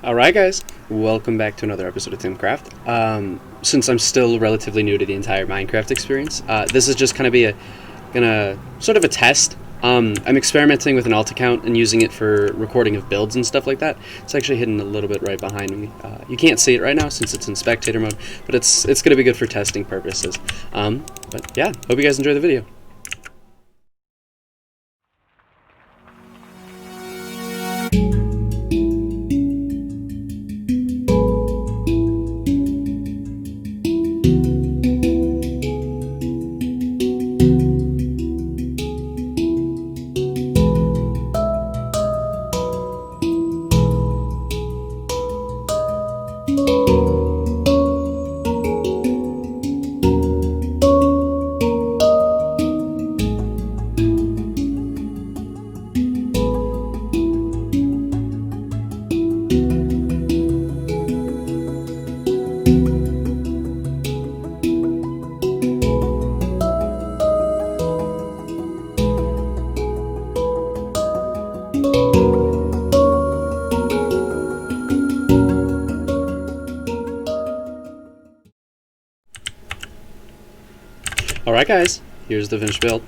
Alright guys, welcome back to another episode of Timcraft. Since I'm still relatively new to the entire Minecraft experience, this is just gonna be sort of a test. I'm experimenting with an alt account and using it for recording of builds and stuff like that. It's actually hidden a little bit right behind me. You can't see it right now since it's in spectator mode, but it's gonna be good for testing purposes. But yeah, hope you guys enjoy the video. Alright guys, here's the finished build.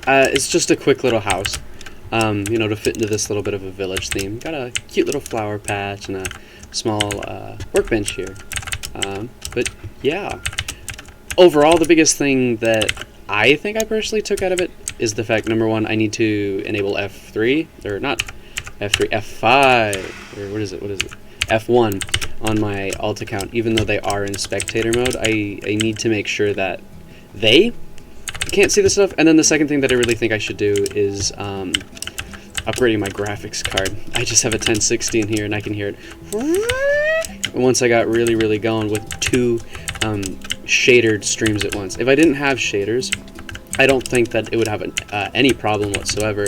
It's just a quick little house, you know, to fit into this little bit of a village theme. Got a cute little flower patch and a small workbench here. But yeah, overall the biggest thing that I think I personally took out of it is the fact, number one, I need to enable F3, or not F3, F5, or what is it, F1 on my alt account. Even though they are in spectator mode, I need to make sure that they can't see the stuff. And then the second thing that I really think I should do is upgrading my graphics card. I just have a 1060 in here and I can hear it. And once I got really going with two shadered streams at once. If I didn't have shaders, I don't think that it would have any problem whatsoever,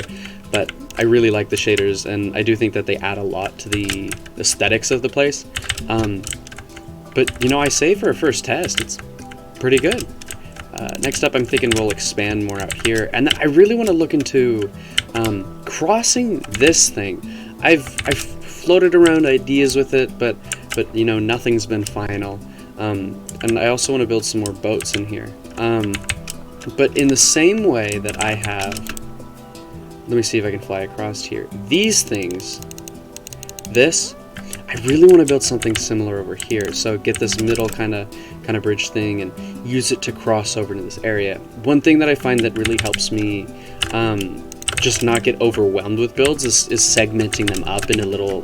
but I really like the shaders, and I do think that they add a lot to the aesthetics of the place. But you know, I say for a first test, it's pretty good. Next up, I'm thinking we'll expand more out here, and I really want to look into crossing this thing. I've floated around ideas with it, but you know, nothing's been final. And I also want to build some more boats in here. But in the same way that I have, let me see if I can fly across here. These things, I really want to build something similar over here. So get this middle kind of bridge thing and use it to cross over to this area. One thing that I find that really helps me just not get overwhelmed with builds is segmenting them up into little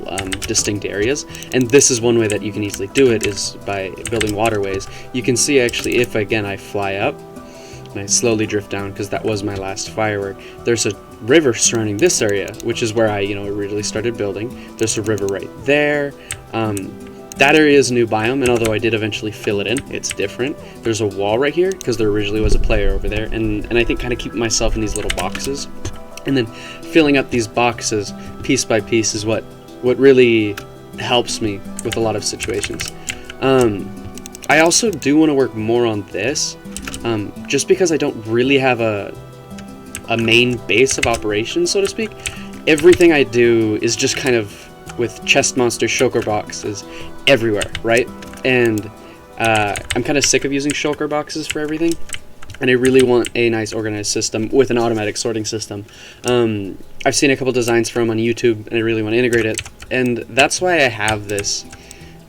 distinct areas. And this is one way that you can easily do it, is by building waterways. You can see actually, if again I fly up and I slowly drift down, because that was my last firework, there's a river surrounding this area, which is where I originally started building. There's a river right there. That area is a new biome, and although I did eventually fill it in, it's different. There's a wall right here, because there originally was a player over there, and I think kind of keeping myself in these little boxes, and then filling up these boxes piece by piece is what really helps me with a lot of situations. I also do want to work more on this, just because I don't really have a main base of operations, so to speak. Everything I do is just kind of with chest monster shulker boxes everywhere, right? And I'm kind of sick of using shulker boxes for everything, and I really want a nice organized system with an automatic sorting system. I've seen a couple designs from on YouTube, and I really want to integrate it, and that's why I have this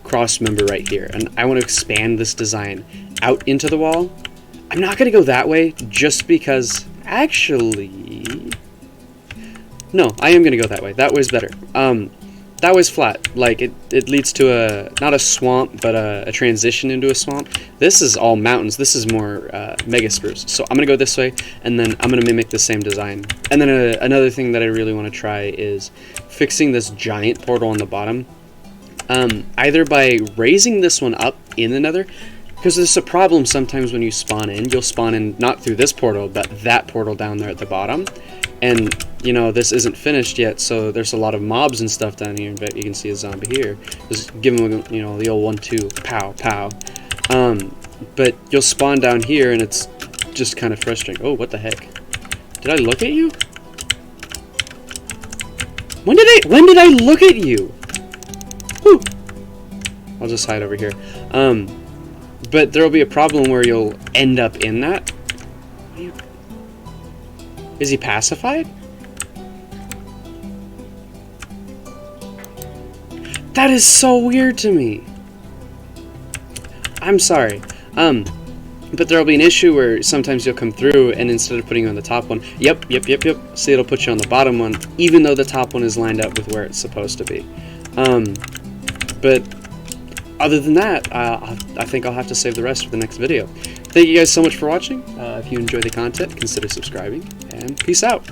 cross member right here, and I want to expand this design out into the wall. I'm not going to go that way just because, actually, no, I am going to go that way. That way's better. That way's flat. Like, it leads to not a swamp, but a transition into a swamp. This is all mountains. This is more mega spruce. So I'm going to go this way, and then I'm going to mimic the same design. And then another thing that I really want to try is fixing this giant portal on the bottom. Either by raising this one up in the nether, because there's a problem sometimes when you spawn in. You'll spawn in not through this portal, but that portal down there at the bottom. And, you know, this isn't finished yet, so there's a lot of mobs and stuff down here. In fact, you can see a zombie here. Just give him, you know, the old 1-2, pow, pow. But you'll spawn down here, and it's just kind of frustrating. Oh, what the heck? Did I look at you? When did I look at you? Whew. I'll just hide over here. But there'll be a problem where you'll end up in that. Is he pacified? That is so weird to me. I'm sorry. But there'll be an issue where sometimes you'll come through and instead of putting you on the top one, yep, see, it'll put you on the bottom one, even though the top one is lined up with where it's supposed to be. But other than that, I think I'll have to save the rest for the next video. Thank you guys so much for watching. If you enjoy the content, consider subscribing, and peace out.